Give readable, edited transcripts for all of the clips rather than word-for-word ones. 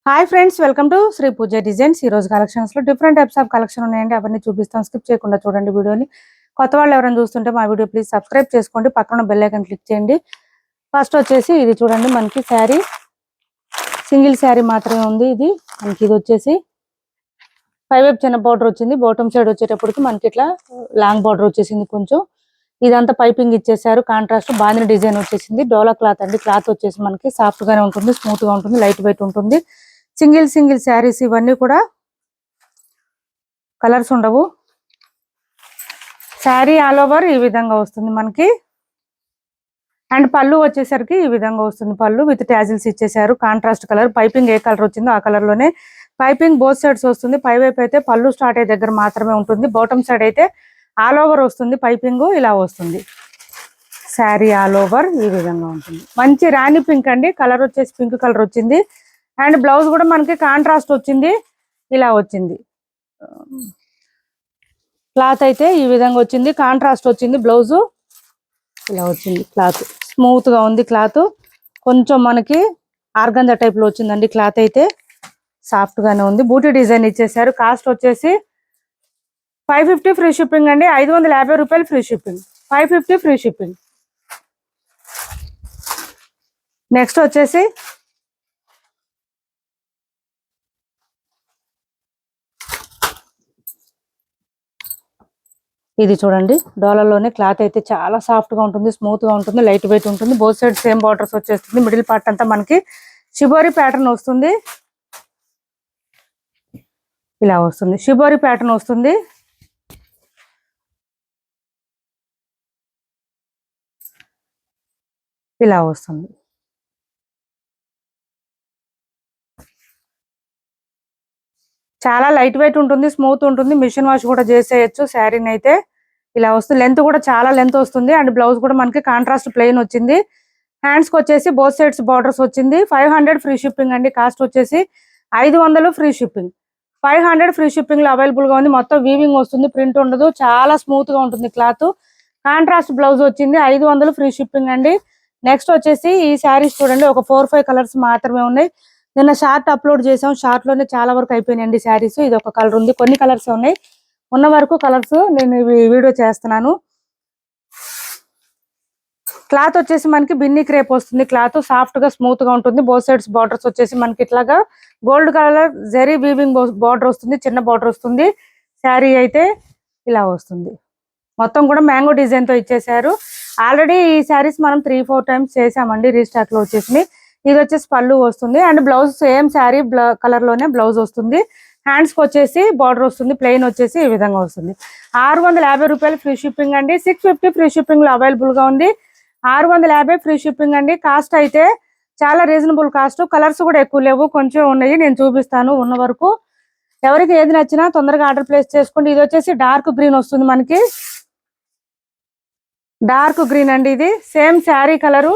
Hi friends, welcome to Shri Pooja designs. ఈ రోజు collections లో డిఫరెంట్ టైప్స్ ఆఫ్ కలెక్షన్ ఉన్నాయండి. అవన్నీ చూపిస్తాం, స్కిప్ చేయకుండా చూడండి వీడియోని. కొత్త వాళ్ళు ఎవరైనా చూస్తుంటే మా వీడియో ప్లీజ్ సబ్స్క్రైబ్ చేసుకోండి, పక్కన బెల్ ఐకాన్ క్లిక్ చేయండి. ఫస్ట్ వచ్చేసి ఇది చూడండి, మనకి శారీ సింగిల్ శారీ మాత్రమే ఉంది. ఇది వచ్చేసి 5 వైపు చిన్న బార్డర్ వచ్చింది. బాటమ్ సైడ్ వచ్చేటప్పటికి మనకి ఇట్లా లాంగ్ బార్డర్ వచ్చేసింది. కొంచెం ఇదంతా పైపింగ్ ఇచ్చేసారు. కాంట్రాస్ట్ బాందిని డిజైన్ వచ్చేసింది. డోలా క్లాత్ అండి. క్లాత్ వచ్చేసి మనకి సాఫ్ట్ గానే ఉంటుంది, స్మూత్ గా ఉంటుంది, లైట్ వెయిట్ ఉంటుంది. సింగిల్ శారీస్ ఇవన్నీ కూడా కలర్స్ ఉండవు. శారీ ఆల్ ఓవర్ ఈ విధంగా వస్తుంది మనకి. అండ్ పళ్ళు వచ్చేసరికి ఈ విధంగా వస్తుంది. పళ్ళు విత్ ట్యాజిల్స్ ఇచ్చేసారు. కాంట్రాస్ట్ కలర్ పైపింగ్ ఏ కలర్ వచ్చిందో ఆ కలర్ లోనే పైపింగ్ బోత్ సైడ్స్ వస్తుంది. పై వైపు అయితే పళ్ళు స్టార్ట్ అయ్యే దగ్గర మాత్రమే ఉంటుంది. బాటమ్ సైడ్ అయితే ఆల్ ఓవర్ వస్తుంది. పైపింగ్ ఇలా వస్తుంది. శారీ ఆల్ ఓవర్ ఈ విధంగా ఉంటుంది. మంచి రాణి పింక్ అండి. కలర్ వచ్చేసి పింక్ కలర్ వచ్చింది. అండ్ బ్లౌజ్ కూడా మనకి కాంట్రాస్ట్ వచ్చింది, ఇలా వచ్చింది. క్లాత్ అయితే ఈ విధంగా వచ్చింది, కాంట్రాస్ట్ వచ్చింది. బ్లౌజు ఇలా వచ్చింది. క్లాత్ స్మూత్ గా ఉంది. క్లాత్ కొంచెం మనకి ఆర్గంజా టైప్ లో వచ్చిందండి. క్లాత్ అయితే సాఫ్ట్ గానే ఉంది. బూటీ డిజైన్ ఇచ్చేసారు. కాస్ట్ వచ్చేసి 550 ఫ్రీ షిప్పింగ్ అండి. 550 రూపాయలు free shipping. 550 free shipping. Next వచ్చేసి ఇది చూడండి, డోలాలోనే క్లాత్ అయితే చాలా సాఫ్ట్ గా ఉంటుంది, స్మూత్ గా ఉంటుంది, లైట్ వెయిట్ ఉంటుంది. బోత్ సైడ్ సేమ్ బార్డర్స్ వచ్చేస్తుంది. మిడిల్ పార్ట్ అంతా మనకి షిబోరి ప్యాటర్న్ వస్తుంది. ఇలా వస్తుంది, షిబోరి ప్యాటర్న్ వస్తుంది. ఇలా వస్తుంది. చాలా లైట్ వెయిట్ ఉంటుంది, స్మూత్ ఉంటుంది. మిషన్ వాష్ కూడా చేసేయచ్చు. శారీని అయితే ఇలా వస్తుంది. లెంత్ కూడా చాలా లెంత్ వస్తుంది. అండ్ బ్లౌజ్ కూడా మనకి కాంట్రాస్ట్ ప్లెయిన్ వచ్చింది. హ్యాండ్స్ కి వచ్చేసి బోత్ సైడ్స్ బార్డర్స్ వచ్చింది. 500 ఫ్రీ షిప్పింగ్ అండి. కాస్ట్ వచ్చేసి 500 ఫ్రీ షిప్పింగ్. 500 ఫ్రీ షిప్పింగ్ లో అవైలబుల్ గా ఉంది. మొత్తం వీవింగ్ వస్తుంది, ప్రింట్ ఉండదు, చాలా స్మూత్ గా ఉంటుంది క్లాత్. కాంట్రాస్ట్ బ్లౌజ్ వచ్చింది. 500 ఫ్రీ షిప్పింగ్ అండి. నెక్స్ట్ వచ్చేసి ఈ శారీస్ చూడండి, ఒక 4-5 కలర్స్ మాత్రమే ఉన్నాయి. నిన్న షార్ట్ అప్లోడ్ చేసాం, షార్ట్ లోనే చాలా వరకు అయిపోయినాయండి శారీస్. ఇది ఒక కలర్ ఉంది, కొన్ని కలర్స్ ఉన్నాయి. ఉన్న వరకు కలర్స్ నేను వీడియో చేస్తున్నాను. క్లాత్ వచ్చేసి మనకి బిన్నీ క్రేప్ వస్తుంది. క్లాత్ సాఫ్ట్ గా స్మూత్ గా ఉంటుంది. బోత్ సైడ్స్ బార్డర్స్ వచ్చేసి మనకి ఇట్లాగా gold colour zari weaving border వస్తుంది, చిన్న బార్డర్ వస్తుంది. శారీ అయితే ఇలా వస్తుంది. మొత్తం కూడా మ్యాంగో డిజైన్ తో ఇచ్చేసారు. ఆల్రెడీ ఈ శారీస్ మనం 3-4 టైమ్స్ చేసామండి, రీస్టాక్ లో వచ్చేసి. ఇది వచ్చేసి పళ్ళు వస్తుంది. And blouse same sari colour లోనే బ్లౌజ్ వస్తుంది. హ్యాండ్స్ కి వచ్చేసి బార్డర్ వస్తుంది. ప్లెయిన్ వచ్చేసి ఈ విధంగా వస్తుంది. 650 రూపాయలు ఫ్రీ షిప్పింగ్ అండి. 650 ఫ్రీ షిప్పింగ్ లో అవైలబుల్ గా ఉంది. 650 ఫ్రీ షిప్పింగ్ అండి. కాస్ట్ అయితే చాలా రీజనబుల్ కాస్ట్. కలర్స్ కూడా ఎక్కువ లేవు, కొంచెం ఉన్నాయి. నేను చూపిస్తాను ఉన్న వరకు. ఎవరికి ఏది నచ్చినా తొందరగా ఆర్డర్ ప్లేస్ చేసుకోండి. ఇది వచ్చేసి డార్క్ గ్రీన్ వస్తుంది మనకి. డార్క్ గ్రీన్ అండి. ఇది సేమ్ శారీ కలరు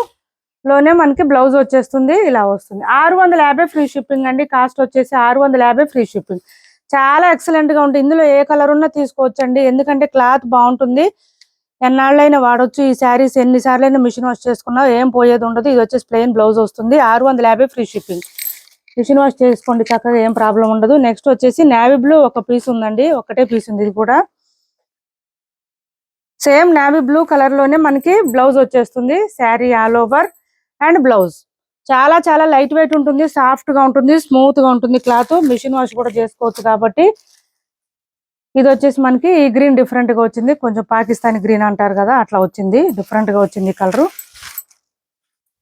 లోనే మనకి బ్లౌజ్ వచ్చేస్తుంది. ఇలా వస్తుంది. 650 ఫ్రీ షిప్పింగ్ అండి. కాస్ట్ వచ్చేసి 650 ఫ్రీ షిప్పింగ్. చాలా ఎక్సలెంట్ గా ఉంటుంది. ఇందులో ఏ కలర్ ఉన్నా తీసుకోవచ్చండి, ఎందుకంటే క్లాత్ బాగుంటుంది. ఎన్నాళ్ళైనా వాడొచ్చు. ఈ శారీస్ ఎన్నిసార్లు అయినా మిషన్ వాష్ చేసుకున్నా ఏం పోయేది ఉండదు. ఇది వచ్చేసి ప్లెయిన్ బ్లౌజ్ వస్తుంది. 650 ఫ్రీ షిప్పింగ్. మిషన్ వాష్ చేసుకోండి చక్కగా, ఏం ప్రాబ్లం ఉండదు. నెక్స్ట్ వచ్చేసి నేవీ బ్లూ ఒక పీస్ ఉందండి, ఒకటే పీస్ ఉంది. ఇది కూడా సేమ్ నేవీ బ్లూ కలర్ లోనే మనకి బ్లౌజ్ వచ్చేస్తుంది. Sari all over and blouse చాలా చాలా లైట్ వెయిట్ ఉంటుంది, సాఫ్ట్ గా ఉంటుంది, స్మూత్ గా ఉంటుంది. క్లాత్ మిషన్ వాష్ కూడా చేసుకోవచ్చు కాబట్టి. ఇది వచ్చేసి మనకి ఈ గ్రీన్ డిఫరెంట్ గా వచ్చింది, కొంచెం పాకిస్తానీ గ్రీన్ అంటారు కదా, అట్లా వచ్చింది. డిఫరెంట్ గా వచ్చింది కలర్.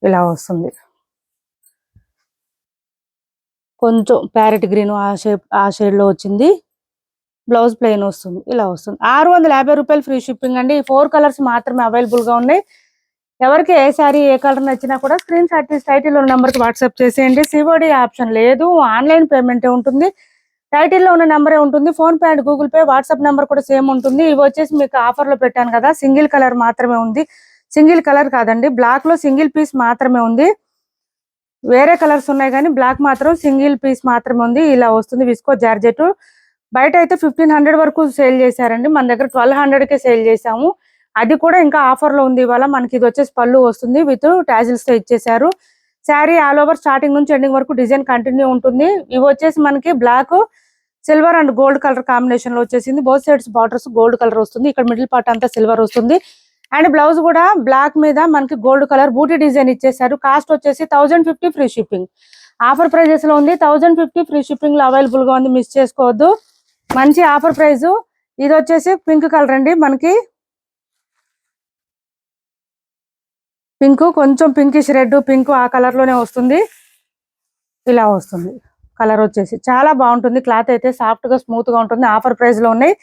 ఇలా వస్తుంది. కొంచెం ప్యారెట్ గ్రీన్ ఆ షేడ్ లో వచ్చింది. బ్లౌజ్ ప్లెయిన్ వస్తుంది. ఇలా వస్తుంది. 650 రూపాయలు ఫ్రీ షిప్పింగ్ అండి. 4 కలర్స్ మాత్రమే అవైలబుల్ గా ఉన్నాయి. ఎవరికి ఏ శారీ ఏ కలర్ నచ్చినా కూడా స్క్రీన్ షాట్ తీసి టైటిల్ ఉన్న నెంబర్ కి వాట్సాప్ చేసేయండి. సిఓడి ఆప్షన్ లేదు, ఆన్లైన్ పేమెంట్ ఉంటుంది. టైటిల్ లో ఉన్న నెంబరే ఉంటుంది. Phone pay and Google pay, WhatsApp number కూడా సేమ్ ఉంటుంది. ఇవి వచ్చేసి మీకు ఆఫర్ లో పెట్టాను కదా, సింగిల్ కలర్ మాత్రమే ఉంది. సింగిల్ కలర్ కాదండి, బ్లాక్ లో సింగిల్ పీస్ మాత్రమే ఉంది. వేరే కలర్స్ ఉన్నాయి కానీ బ్లాక్ మాత్రం సింగిల్ పీస్ మాత్రమే ఉంది. ఇలా వస్తుంది. Visco georgette. బయట అయితే 1500 వరకు సేల్ చేశారండి, మన దగ్గర 1200కే సేల్ చేసాము. అది కూడా ఇంకా ఆఫర్ లో ఉంది ఇవాళ. మనకి ఇది వచ్చేసి పళ్ళు వస్తుంది, విత్ టాజిల్స్ తో ఇచ్చేసారు. శారీ ఆల్ ఓవర్ స్టార్టింగ్ నుంచి ఎండింగ్ వరకు డిజైన్ కంటిన్యూ ఉంటుంది. ఇవి వచ్చేసి మనకి black, silver and gold colour combination లో వచ్చేసింది. Both sides borders gold colour వస్తుంది. ఇక్కడ మిడిల్ పార్ట్ అంతా సిల్వర్ వస్తుంది. అండ్ బ్లౌజ్ కూడా బ్లాక్ మీద మనకి గోల్డ్ కలర్ బూటీ డిజైన్ ఇచ్చేసారు. కాస్ట్ వచ్చేసి 1050 ఫ్రీ షిప్పింగ్. ఆఫర్ ప్రైజెస్ లో ఉంది. 1050 ఫ్రీ షిప్పింగ్ లో అవైలబుల్ గా ఉంది. మిస్ చేసుకోవద్దు. మంచి ఆఫర్ ప్రైస్. ఇది వచ్చేసి పింక్ కలర్ అండి. మనకి పింక్, కొంచెం పింకిష్ రెడ్, పింక్ ఆ కలర్ లోనే వస్తుంది. ఇలా వస్తుంది కలర్ వచ్చేసి. చాలా బాగుంటుంది. క్లాత్ అయితే సాఫ్ట్ గా స్మూత్ గా ఉంటుంది. ఆఫర్ ప్రైస్ లో ఉన్నాయి.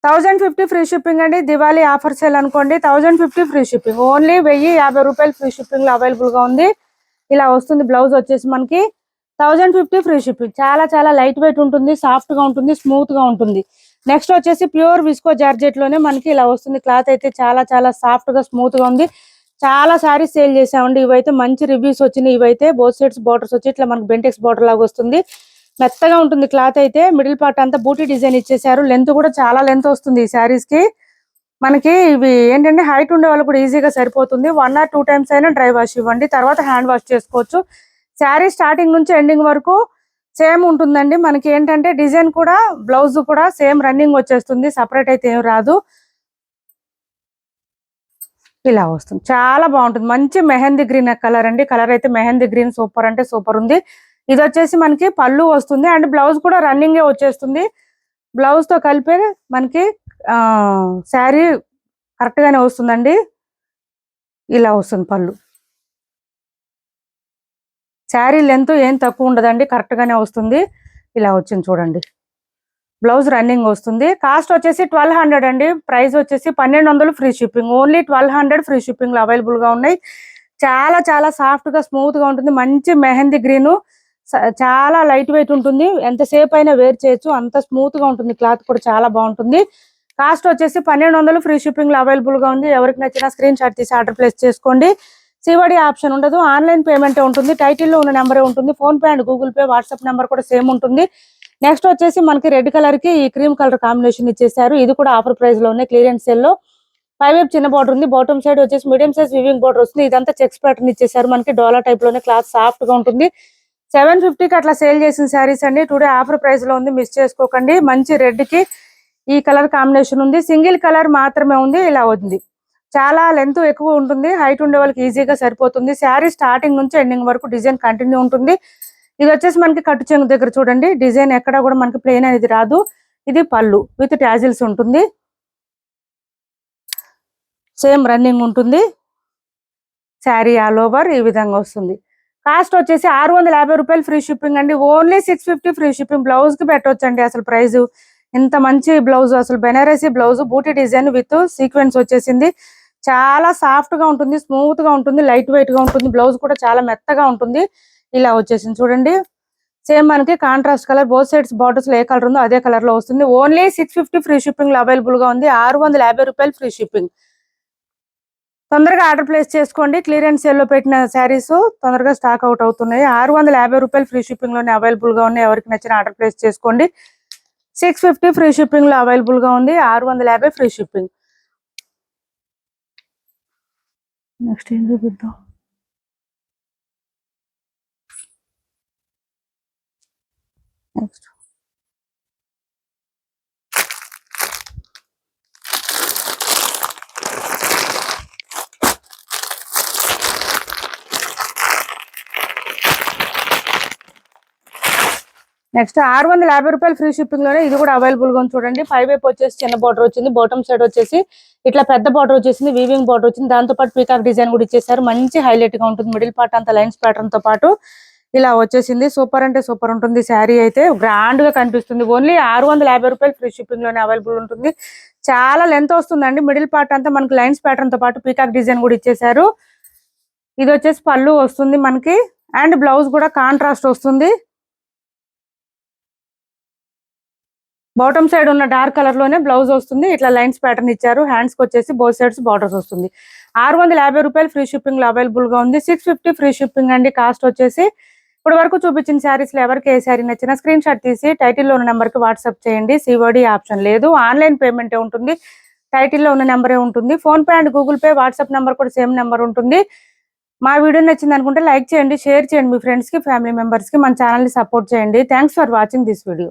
1050 ఫ్రీ షిప్పింగ్ అండి. దివాళీ ఆఫర్ సేల్ అనుకోండి. 1050 ఫ్రీ షిప్పింగ్. ఓన్లీ 1050 రూపాయలు ఫ్రీ షిప్పింగ్ లో అవైలబుల్ గా ఉంది. ఇలా వస్తుంది. బ్లౌజ్ వచ్చేసి మనకి 1050 ఫ్రీ షిప్పింగ్. చాలా చాలా లైట్ వెయిట్ ఉంటుంది. సాఫ్ట్ గా ఉంటుంది. స్మూత్ గా ఉంటుంది. నెక్స్ట్ వచ్చేసి ప్యూర్ విస్కో జార్జెట్ లోనే మనకి ఇలా వస్తుంది. క్లాత్ అయితే చాలా చాలా సాఫ్ట్ గా స్మూత్ గా ఉంది. చాలా సారీస్ సేల్ చేసామండి. ఇవైతే మంచి రివ్యూస్ వచ్చినాయి. ఇవైతే బోత్ సైడ్స్ బార్డర్స్ వచ్చి ఇట్లా మనకి బెంటెక్స్ బార్డర్ లాగా వస్తుంది. మెత్తగా ఉంటుంది క్లాత్ అయితే. మిడిల్ పార్ట్ అంతా బూటీ డిజైన్ ఇచ్చేసారు. లెంత్ కూడా చాలా లెంత్ వస్తుంది ఈ శారీస్ కి. మనకి ఇవి ఏంటంటే హైట్ ఉండే వాళ్ళు కూడా ఈజీగా సరిపోతుంది. 1 or 2 టైమ్స్ అయినా డ్రై వాష్ ఇవ్వండి. తర్వాత హ్యాండ్ వాష్ చేసుకోవచ్చు. శారీ స్టార్టింగ్ నుంచి ఎండింగ్ వరకు సేమ్ ఉంటుందండి. మనకి ఏంటంటే డిజైన్ కూడా బ్లౌజ్ కూడా సేమ్ రన్నింగ్ వచ్చేస్తుంది. సపరేట్ అయితే ఏం రాదు. ఇలా వస్తుంది. చాలా బాగుంటుంది. మంచి మెహందీ గ్రీన్ కలర్ అండి. కలర్ అయితే మెహందీ గ్రీన్ సూపర్ అంటే సూపర్ ఉంది. ఇది వచ్చేసి మనకి పళ్ళు వస్తుంది. అండ్ బ్లౌజ్ కూడా రన్నింగే వచ్చేస్తుంది. బ్లౌజ్ తో కలిపే మనకి శారీ కరెక్ట్ గానే వస్తుందండి. ఇలా వస్తుంది పళ్ళు. శారీ లెంత్ ఏం తక్కువ ఉండదండి. కరెక్ట్ గానే వస్తుంది. ఇలా వచ్చింది చూడండి. బ్లౌజ్ రన్నింగ్ వస్తుంది. కాస్ట్ వచ్చేసి 1200 అండి. ప్రైస్ వచ్చేసి 1200 free shipping. Only 1200 free shipping లో అవైలబుల్ గా ఉన్నాయి. చాలా చాలా సాఫ్ట్ గా స్మూత్ గా ఉంటుంది. మంచి మెహందీ గ్రీన్. చాలా లైట్ వెయిట్ ఉంటుంది. ఎంతసేపు అయినా వేర్ చేయొచ్చు. అంత స్మూత్ గా ఉంటుంది. క్లాత్ కూడా చాలా బాగుంటుంది. కాస్ట్ వచ్చేసి 1200 ఫ్రీ షిప్పింగ్ లో అవైలబుల్ గా ఉంది. ఎవరికి నచ్చినా స్క్రీన్ షాట్ తీసి ఆర్డర్ ప్లేస్ చేసుకోండి. సివడి ఆప్షన్ ఉండదు. ఆన్లైన్ పేమెంట్ ఉంటుంది. టైటిల్లో ఉన్న నెంబరే ఉంటుంది. Phone pay and Google pay, WhatsApp number కూడా సేమ్ ఉంటుంది. నెక్స్ట్ వచ్చేసి మనకి రెడ్ కలర్ కి ఈ క్రీమ్ కలర్ కాంబినేషన్ ఇచ్చేసారు. ఇది కూడా ఆఫర్ ప్రైస్ లో ఉన్నాయి. క్లియరెన్స్ సేల్ లో 5 వైపు చిన్న బార్డర్ ఉంది. బాటమ్ సైడ్ వచ్చేసి మీడియం సైజ్ వివింగ్ బార్డర్ వస్తుంది. ఇదంతా చెక్స్ ప్యాటర్న్ ఇచ్చేసారు. మనకి డోలా టైప్ లోనే క్లాత్ సాఫ్ట్ గా ఉంటుంది. 750 కి అట్లా సేల్ చేసిన శారీస్ అండి. టుడే ఆఫర్ ప్రైస్ లో ఉంది. మిస్ చేసుకోకండి. మంచి రెడ్ కి ఈ కలర్ కాంబినేషన్ ఉంది. సింగిల్ కలర్ మాత్రమే ఉంది. ఇలా ఉంది. చాలా లెంత్ ఎక్కువ ఉంటుంది. హైట్ ఉండే వాళ్ళకి ఈజీగా సరిపోతుంది. శారీ స్టార్టింగ్ నుంచి ఎండింగ్ వరకు డిజైన్ కంటిన్యూ ఉంటుంది. ఇది వచ్చేసి మనకి కట్టు చెంగు దగ్గర చూడండి. డిజైన్ ఎక్కడ కూడా మనకి ప్లెయిన్ అనేది రాదు. ఇది పళ్ళు విత్ టాజిల్స్ ఉంటుంది. సేమ్ రన్నింగ్ ఉంటుంది. శారీ ఆల్ ఓవర్ ఈ విధంగా వస్తుంది. కాస్ట్ వచ్చేసి 650 రూపాయలు ఫ్రీ షిప్పింగ్ అండి. Only 650 free shipping. బ్లౌజ్ కి పెట్టొచ్చండి అసలు ప్రైస్. ఇంత మంచి బ్లౌజ్, అసలు Banarasi blouse, buti design with sequins వచ్చేసింది. చాలా సాఫ్ట్ గా ఉంటుంది. స్మూత్ గా ఉంటుంది. లైట్ వెయిట్ గా ఉంటుంది. బ్లౌజ్ కూడా చాలా మెత్తగా ఉంటుంది. ఇలా వచ్చేసింది చూడండి. సేమ్ మనకి contrast colour both sides borders లో ఏ కలర్ ఉందో అదే కలర్ లో వస్తుంది. ఓన్లీ 650 ఫ్రీ షిప్పింగ్ లో అవైలబుల్ గా ఉంది. 650 రూపాయలు ఫ్రీ షిప్పింగ్. తొందరగా ఆర్డర్ ప్లేస్ చేసుకోండి. క్లియరెన్స్ సేల్ లో పెట్టిన శారీస్ తొందరగా స్టాక్ అవుట్ అవుతున్నాయి. 650 రూపాయలు ఫ్రీ షిప్పింగ్ లోనే అవైలబుల్ గా ఉన్నాయి. ఎవరికి నచ్చిన ఆర్డర్ ప్లేస్ చేసుకోండి. 650 ఫ్రీ షిప్పింగ్ లో అవైలబుల్ గా ఉంది. 650 ఫ్రీ షిప్పింగ్. నెక్స్ట్ ఏం చూపిద్దాం. నెక్స్ట్ నెక్స్ట్ 650 రూపాయలు ఫ్రీ షిప్పింగ్ లోనే ఇది కూడా అవైలబుల్ గా ఉంది చూడండి. 5 వైపు వచ్చేసి చిన్న బార్డర్ వచ్చింది. బాటమ్ సైడ్ వచ్చేసి ఇట్లా పెద్ద బార్డర్ వచ్చేసింది. వీవింగ్ బార్డర్ వచ్చింది. దాంతో పాటు పీకాక్ డిజైన్ కూడా ఇచ్చేసారు. మంచి హైలైట్ గా ఉంటుంది. మిడిల్ పార్ట్ అంతా లైన్స్ ప్యాటర్న్ తో పాటు ఇలా వచ్చేసింది. సూపర్ అంటే సూపర్ ఉంటుంది. శారీ అయితే గ్రాండ్ గా కనిపిస్తుంది. ఓన్లీ 650 రూపాయలు ఫ్రీ షిప్పింగ్ లోనే అవైలబుల్ ఉంటుంది. చాలా లెంత్ వస్తుందండి. మిడిల్ పార్ట్ అంతా మనకి లైన్స్ ప్యాటర్న్ తో పాటు పీకాక్ డిజైన్ కూడా ఇచ్చేసారు. ఇది వచ్చేసి పళ్ళు వస్తుంది మనకి. అండ్ బ్లౌజ్ కూడా కాంట్రాస్ట్ వస్తుంది. బాటమ్ సైడ్ ఉన్న డార్క్ కలర్ లోనే బ్లౌజ్ వస్తుంది. ఇట్లా లైన్స్ ప్యాటర్న్ ఇచ్చారు. హ్యాండ్స్ కి వచ్చేసి బోత్ సైడ్స్ బార్డర్స్ వస్తుంది. 650 రూపాయలు ఫ్రీ షిప్పింగ్ లో అవైలబుల్ గా ఉంది. 650 ఫ్రీ షిప్పింగ్ అండి. కాస్ట్ వచ్చేసి ఇప్పుడు వరకు చూపించిన శారీస్ లో ఎవరికి ఏ శారీ నచ్చినా స్క్రీన్ షాట్ తీసి టైటిల్లో ఉన్న నెంబర్ కి వాట్సాప్ చేయండి. సివడి ఆప్షన్ లేదు. ఆన్లైన్ పేమెంట్ ఉంటుంది. టైటిల్లో ఉన్న నెంబరే ఉంటుంది. Phone pay and Google pay, WhatsApp number కూడా సేమ్ నెంబర్ ఉంటుంది. మా వీడియో నచ్చింది అనుకుంటే లైక్ చేయండి, షేర్ చేయండి మీ ఫ్రెండ్స్ కి, ఫ్యామిలీ మెంబర్స్ కి. మన ఛానల్ ని సపోర్ట్ చేయండి. Thanks for watching this video.